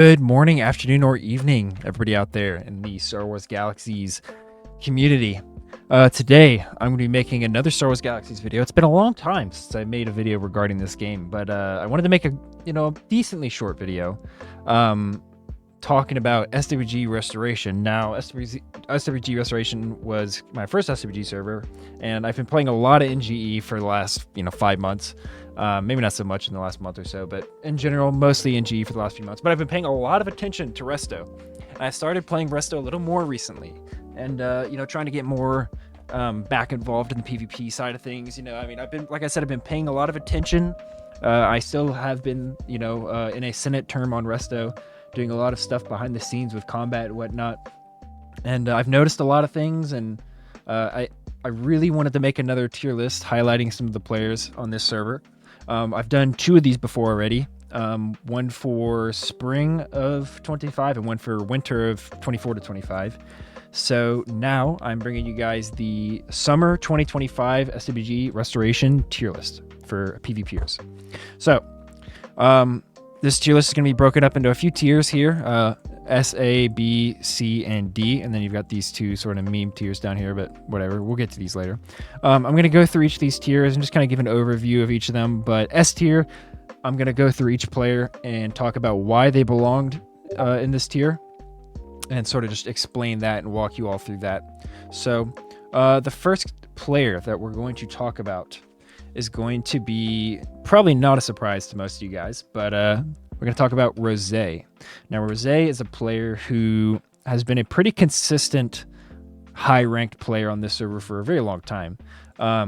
Good morning, afternoon, or evening, everybody out there in the Star Wars Galaxies community. Today, I'm going to be making another Star Wars Galaxies video. It's been a long time since I made a video regarding this game, but I wanted to make a decently short video talking about SWG Restoration. Now, SWG Restoration was my first SWG server, and I've been playing a lot of NGE for the last 5 months. Maybe not so much in the last month or so, but in general, mostly NGE for the last few months. But I've been paying a lot of attention to Resto. And I started playing Resto a little more recently, and trying to get more back involved in the PvP side of things. I've been, like I said, I've been paying a lot of attention. I still have been, in a Senate term on Resto, doing a lot of stuff behind the scenes with combat and whatnot. And I've noticed a lot of things, and I really wanted to make another tier list highlighting some of the players on this server. I've done 2 of these before already, one for spring of 25 and one for winter of 24 to 25. So now I'm bringing you guys the summer 2025 SWG Restoration tier list for PvPers. So this tier list is going to be broken up into a few tiers here, S, A, B, C, and D, and then you've got these 2 sort of meme tiers down here, but whatever, we'll get to these later. I'm going to go through each of these tiers and just kind of give an overview of each of them, but S tier, I'm going to go through each player and talk about why they belonged in this tier, and sort of just explain that and walk you all through that. So the first player that we're going to talk about is going to be probably not a surprise to most of you guys, but we're going to talk about Rose. Now, Rose is a player who has been a pretty consistent, high-ranked player on this server for a very long time. I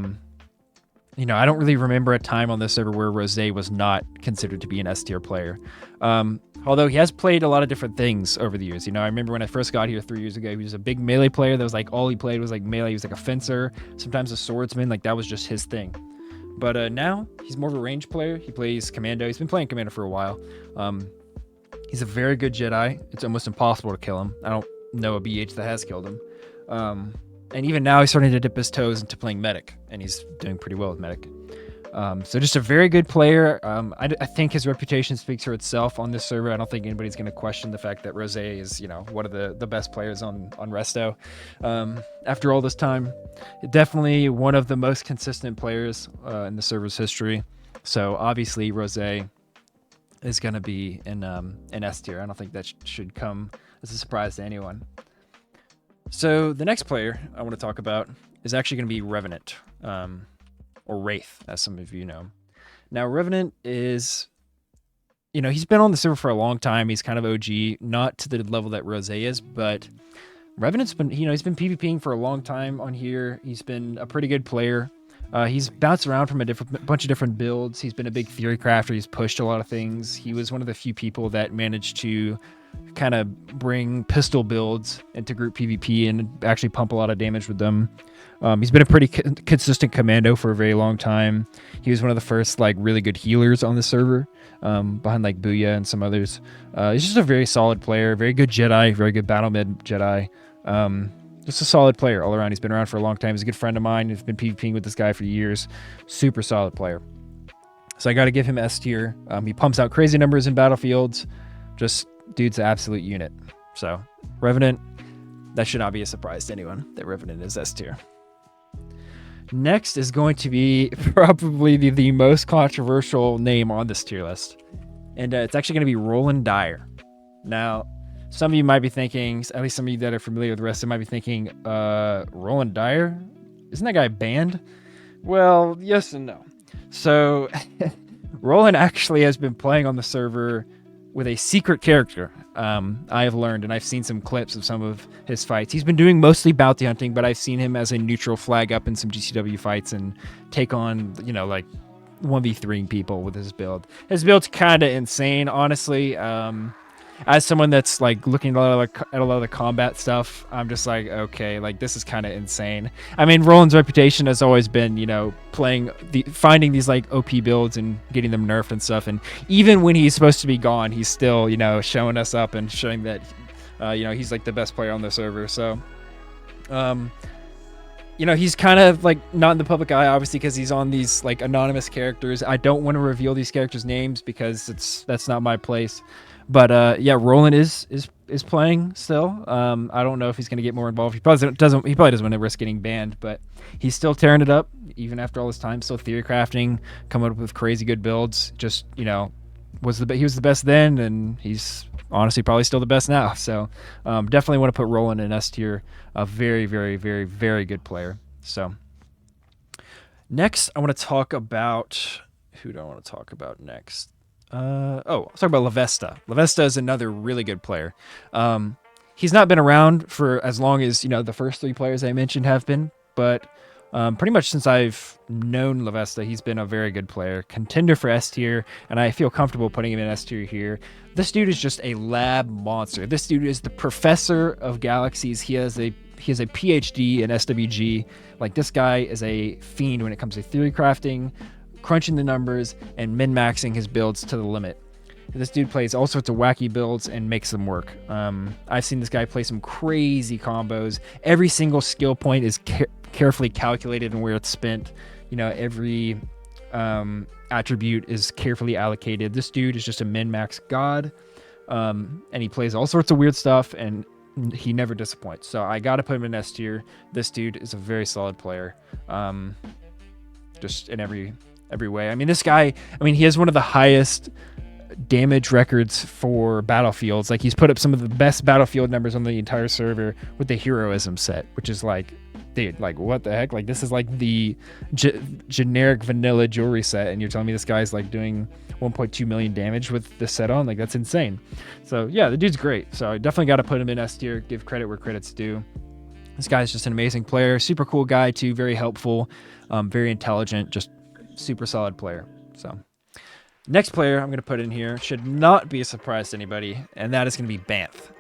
don't really remember a time on this server where Rose was not considered to be an S-tier player. Although he has played a lot of different things over the years. I remember when I first got here 3 years ago, he was a big melee player. That was like all he played was like melee. He was like a fencer, sometimes a swordsman. Like that was just his thing. But now he's more of a range player. He plays Commando. He's been playing Commando for a while. He's a very good Jedi. It's almost impossible to kill him. I don't know a BH that has killed him. And even now he's starting to dip his toes into playing Medic, and he's doing pretty well with Medic. So just a very good player. I think his reputation speaks for itself on this server. I don't think anybody's going to question the fact that Rose is, one of the best players on Resto. After all this time, definitely one of the most consistent players in the server's history. So obviously Rose is going to be in S tier. I don't think that should come as a surprise to anyone. So the next player I want to talk about is actually going to be Revenant. Or Wraith, as some of you know. Now, Revenant is, he's been on the server for a long time. He's kind of OG, not to the level that Rose is, but Revenant's been, he's been PvPing for a long time on here. He's been a pretty good player. He's bounced around from a bunch of different builds. He's been a big theory crafter. He's pushed a lot of things. He was one of the few people that managed to kind of bring pistol builds into group PvP and actually pump a lot of damage with them. He's been a pretty consistent Commando for a very long time. He was one of the first really good healers on the server, behind like Booyah and some others. He's just a very solid player, very good Jedi, very good battle mid Jedi. Just a solid player all around. He's been around for a long time. He's a good friend of mine. He's been PvPing with this guy for years. Super solid player. So I got to give him S tier. He pumps out crazy numbers in battlefields. Just dude's an absolute unit. So Revenant, that should not be a surprise to anyone that Revenant is S tier. Next is going to be probably the most controversial name on this tier list. And it's actually going to be Roland Dyer. Now, some of you might be thinking, at least some of you that are familiar with the rest, might be thinking, Roland Dyer? Isn't that guy banned? Well, yes and no. So, Roland actually has been playing on the server with a secret character. I have learned, and I've seen some clips of some of his fights. He's been doing mostly bounty hunting, but I've seen him as a neutral flag up in some GCW fights and take on, 1v3ing people with his build. His build's kind of insane, honestly. As someone that's looking at a lot of the combat stuff, I'm just like, okay, this is kind of insane. I mean, Roland's reputation has always been, finding these OP builds and getting them nerfed and stuff. And even when he's supposed to be gone, he's still, showing us up and showing that, he's the best player on the server. So, he's kind of not in the public eye, obviously, because he's on these anonymous characters. I don't want to reveal these characters' names because that's not my place. But yeah, Roland is playing still. I don't know if he's going to get more involved. He probably doesn't. He probably doesn't want to risk getting banned, but he's still tearing it up even after all this time. Still theory crafting, coming up with crazy good builds. Just he was the best then, and he's honestly probably still the best now. So definitely want to put Roland in S tier. A very, very, very, very good player. So next, I want to talk about who do I want to talk about next? Let's talk about Lavendra. Lavendra is another really good player. He's not been around for as long as the first three players I mentioned have been, but pretty much since I've known Lavendra, he's been a very good player, contender for S tier, and I feel comfortable putting him in S tier here. This dude is just a lab monster. This dude is the professor of galaxies. He has a PhD in SWG. Like, this guy is a fiend when it comes to theory crafting, crunching the numbers, and min-maxing his builds to the limit. This dude plays all sorts of wacky builds and makes them work. I've seen this guy play some crazy combos. Every single skill point is carefully calculated and where it's spent. Every attribute is carefully allocated. This dude is just a min-max god, and he plays all sorts of weird stuff, and he never disappoints. So I gotta put him in S tier. This dude is a very solid player, just in every way. I mean, this guy, he has one of the highest damage records for battlefields. Like, he's put up some of the best battlefield numbers on the entire server with the heroism set, which is like, dude, like, what the heck? Like, this is like the generic vanilla jewelry set, and you're telling me this guy's like doing 1.2 million damage with this set on? Like, that's insane. So yeah, the dude's great. So I definitely got to put him in S tier. Give credit where credit's due. This guy's just an amazing player, super cool guy too, very helpful, very intelligent, just super solid player. So next player I'm going to put in here should not be a surprise to anybody, and that is going to be Banth.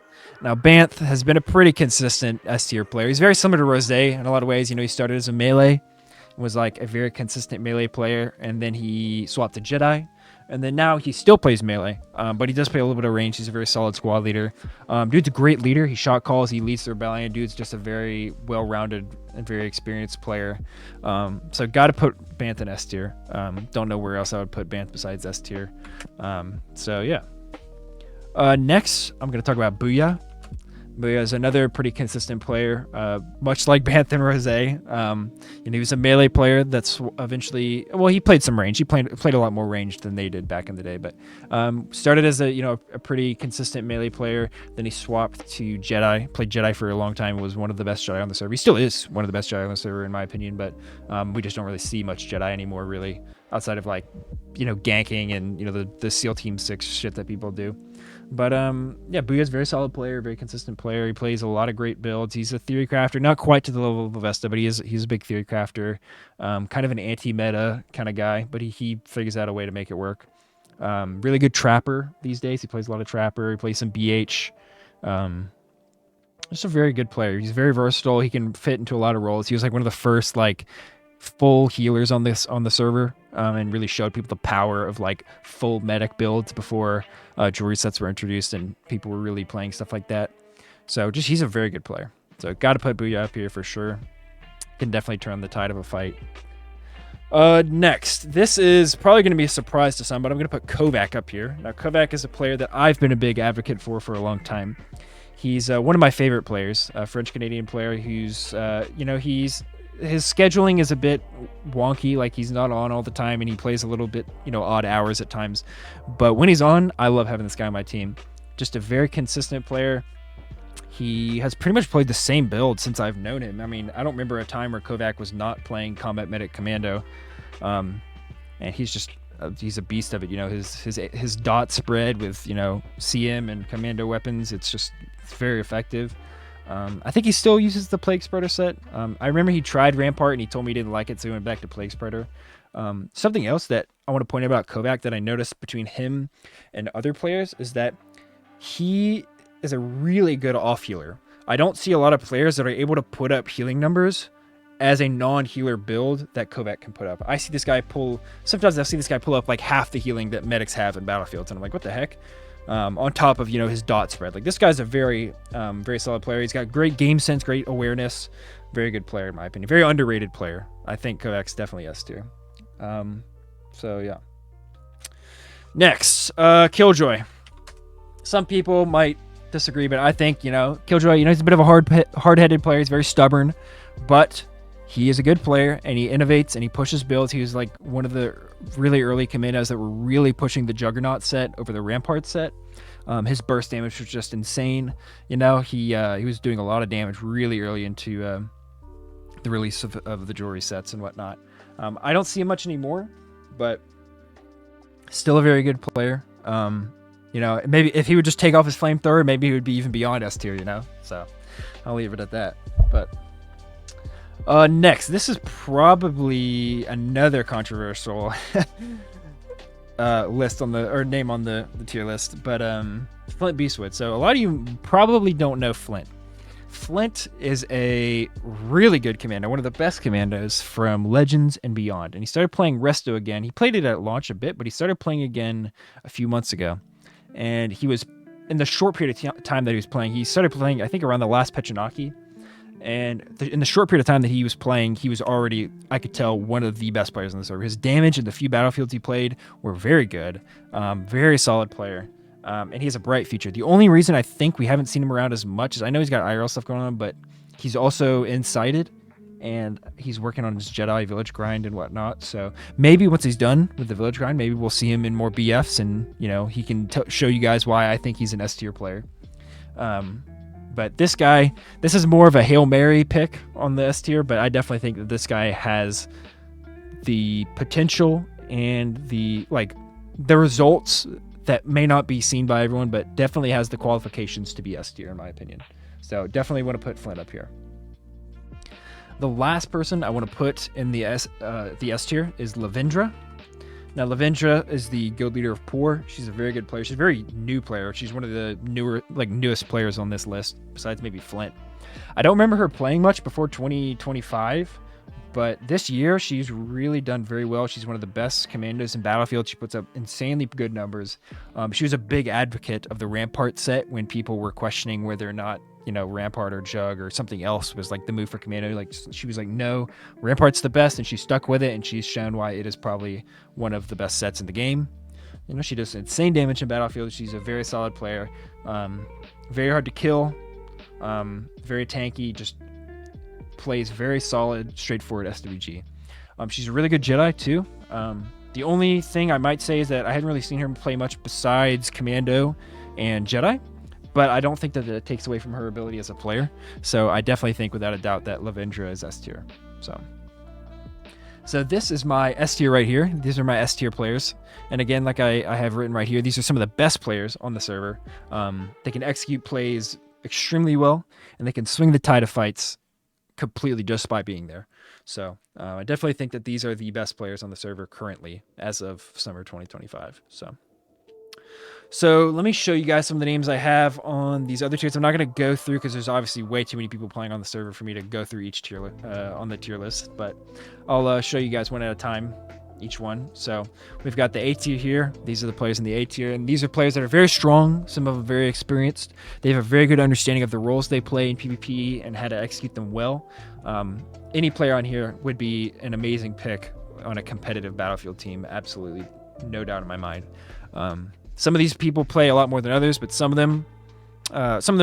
Now, Banth has been a pretty consistent S tier player. He's very similar to Rose in a lot of ways. He started as a melee, was like a very consistent melee player, and then he swapped to Jedi, and then now he still plays melee, but he does play a little bit of range. He's a very solid squad leader. Dude's a great leader. He shot calls. He leads the rebellion. Dude's just a very well-rounded and very experienced player. So got to put Banth in S tier. Don't know where else I would put Banth besides S tier. So yeah. Next, I'm going to talk about Booyah. Booyah is another pretty consistent player, much like Banth and Rose. He was a melee player that's eventually, well, he played some range. He played a lot more range than they did back in the day, but started as a pretty consistent melee player. Then he swapped to Jedi, played Jedi for a long time, was one of the best Jedi on the server. He still is one of the best Jedi on the server, in my opinion, but we just don't really see much Jedi anymore, really, outside of like, ganking and, the SEAL Team 6 shit that people do. But yeah, Booyah's a very solid player, very consistent player. He plays a lot of great builds. He's a theory crafter, not quite to the level of Lvesta, but he's a big theory crafter. Kind of an anti-meta kind of guy, but he figures out a way to make it work. Really good trapper these days. He plays a lot of trapper. He plays some BH. Just a very good player. He's very versatile. He can fit into a lot of roles. He was like one of the first like full healers on the server, and really showed people the power of like full medic builds before jewelry sets were introduced and people were really playing stuff like that. So he's a very good player. So got to put Booyah up here for sure. Can definitely turn the tide of a fight. Next, this is probably going to be a surprise to some, but I'm going to put Kovak up here. Now, Kovak is a player that I've been a big advocate for a long time. He's one of my favorite players, a French-Canadian player who's, his scheduling is a bit wonky, like he's not on all the time and he plays a little bit, odd hours at times. But when he's on, I love having this guy on my team. Just a very consistent player. He has pretty much played the same build since I've known him. I mean, I don't remember a time where Kovak was not playing Combat Medic Commando. And he's a beast of it. His dot spread with, CM and Commando weapons. It's very effective. I think he still uses the Plague Spreader set. I remember he tried Rampart and he told me he didn't like it, so he went back to Plague Spreader. Something else that I want to point out about Kovak that I noticed between him and other players is that he is a really good off healer. I don't see a lot of players that are able to put up healing numbers as a non-healer build that Kovak can put up. Sometimes I see this guy pull up like half the healing that medics have in battlefields, and I'm like, what the heck? On top of, his dot spread. Like, this guy's a very, very solid player. He's got great game sense, great awareness. Very good player, in my opinion. Very underrated player. I think Kovak's definitely S tier. So, yeah. Next, Killjoy. Some people might disagree, but I think, Killjoy, he's a bit of a hard-headed player. He's very stubborn, but he is a good player, and he innovates, and he pushes builds. He was like one of the really early commandos that were really pushing the Juggernaut set over the Rampart set. His burst damage was just insane. He was doing a lot of damage really early into the release of the jewelry sets and whatnot. I don't see him much anymore, but still a very good player. Maybe if he would just take off his flamethrower, maybe he would be even beyond S tier, So I'll leave it at that. But next, this is probably another controversial name on the tier list, but Flint Beastwood. So a lot of you probably don't know Flint. Flint is a really good commando, one of the best commandos from Legends and beyond. And he started playing Resto again. He played it at launch a bit, but he started playing again a few months ago. And he was, in the short period of time that he was playing, he started playing, I think, around the last Pechanaki. And in the short period of time that he was playing, he was already, I could tell, one of the best players on the server. His damage and the few battlefields he played were very good. Very solid player. And he has a bright future. The only reason I think we haven't seen him around as much is I know he's got IRL stuff going on, but he's also incited, and he's working on his Jedi village grind and whatnot. So maybe once he's done with the village grind, maybe we'll see him in more BFs, and he can show you guys why I think he's an S tier player. But this guy, this is more of a Hail Mary pick on the S tier, but I definitely think that this guy has the potential and the results that may not be seen by everyone, but definitely has the qualifications to be S tier in my opinion. So definitely want to put Flint up here. The last person I want to put in the S tier is Lavendra. Now, Lavendra is the guild leader of Poor. She's a very good player. She's a very new player. She's one of the newest players on this list, besides maybe Flint. I don't remember her playing much before 2025, but this year she's really done very well. She's one of the best commandos in Battlefield. She puts up insanely good numbers. She was a big advocate of the Rampart set when people were questioning whether or not Rampart or Jug or something else was like the move for commando. She was like, no, Rampart's the best, and she stuck with it, and she's shown why it is probably one of the best sets in the game. She does insane damage in Battlefield. She's a very solid player, very hard to kill, very tanky, just plays very solid, straightforward SWG. She's a really good Jedi too. The only thing I might say is that I hadn't really seen her play much besides Commando and Jedi, but I don't think that it takes away from her ability as a player. So I definitely think without a doubt that Lavendra is S tier. So this is my S tier right here. These are my S tier players. And again, like I have written right here, these are some of the best players on the server. They can execute plays extremely well, and they can swing the tide of fights completely just by being there. So I definitely think that these are the best players on the server currently as of summer 2025. So let me show you guys some of the names I have on these other tiers. I'm not going to go through because there's obviously way too many people playing on the server for me to go through each tier on the tier list, but I'll show you guys one at a time, each one. So we've got the A tier here. These are the players in the A tier, and these are players that are very strong. Some of them very experienced. They have a very good understanding of the roles they play in PvP and how to execute them well. Any player on here would be an amazing pick on a competitive Battlefield team. Absolutely, no doubt in my mind. Some of these people play a lot more than others, but some of them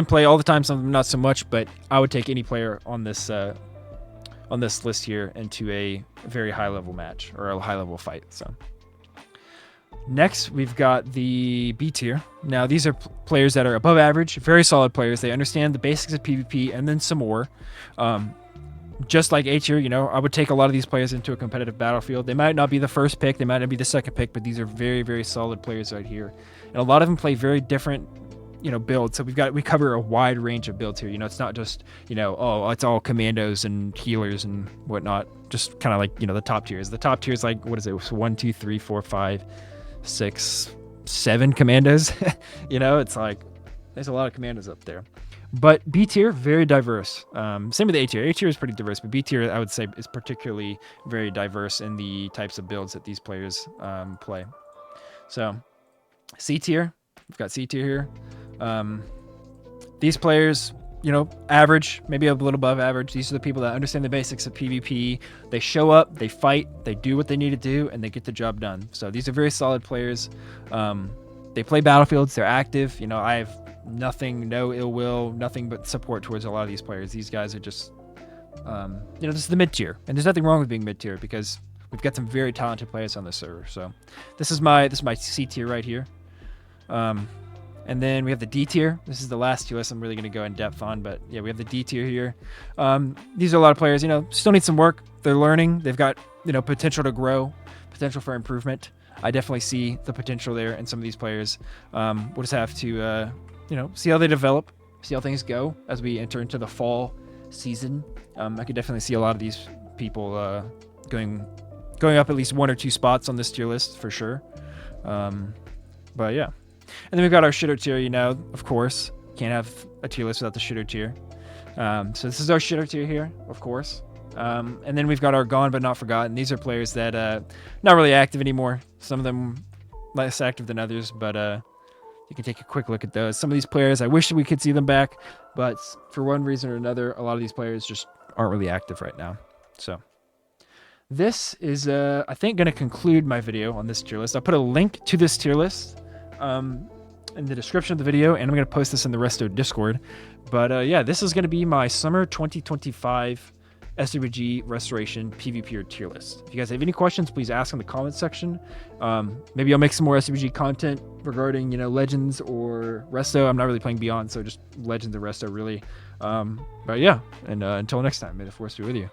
play all the time, some of them not so much. But I would take any player on this list here into a very high level match or a high level fight. So next we've got the B tier. Now these are players that are above average, very solid players. They understand the basics of PvP and then some more. Just like A tier, I would take a lot of these players into a competitive Battlefield. They might not be the first pick, they might not be the second pick, but these are very, very solid players right here. And a lot of them play very different, builds. So we cover a wide range of builds here. It's not just, it's all commandos and healers and whatnot. Just kind of like, the top tiers. The top tier is like, what is it? 1, 2, 3, 4, 5, 6, 7 commandos. It's like, there's a lot of commandos up there. But B tier, very diverse. Same with A tier. A tier is pretty diverse, but B tier, I would say, is particularly very diverse in the types of builds that these players play. So, C tier, we've got C tier here. These players, average, maybe a little above average. These are the people that understand the basics of PvP. They show up, they fight, they do what they need to do, and they get the job done. So these are very solid players. They play battlefields. They're active. You know, I have no ill will, nothing but support towards a lot of these players. These guys are just, you know, this is the mid tier, and there's nothing wrong with being mid tier because we've got some very talented players on this server. So this is my C tier right here. And then we have the D tier. This is the last tier list I'm really going to go in depth on, but yeah, we have the D tier here. These are a lot of players, you know, still need some work. They're learning. They've got, you know, potential to grow, potential for improvement. I definitely see the potential there in some of these players. We'll just have to, you know, see how they develop, see how things go as we enter into the fall season. I could definitely see a lot of these people going up at least 1 or 2 spots on this tier list for sure. But yeah. And then we've got our shitter tier, you know, of course. Can't have a tier list without the shitter tier. So this is our shitter tier here, of course. And then we've got our gone but not forgotten. These are players that not really active anymore. Some of them less active than others, but you can take a quick look at those. Some of these players, I wish we could see them back, but for one reason or another, a lot of these players just aren't really active right now. So this is, I think, going to conclude my video on this tier list. I'll put a link to this tier list in the description of the video, and I'm going to post this in the Resto Discord. But yeah, this is going to be my summer 2025 SWG Restoration PvPer tier list. If you guys have any questions, please ask in the comments section. Maybe I'll make some more SWG content regarding, you know, Legends or Resto. I'm not really playing Beyond, so just Legends and Resto really. But yeah, and until next time, may the force be with you.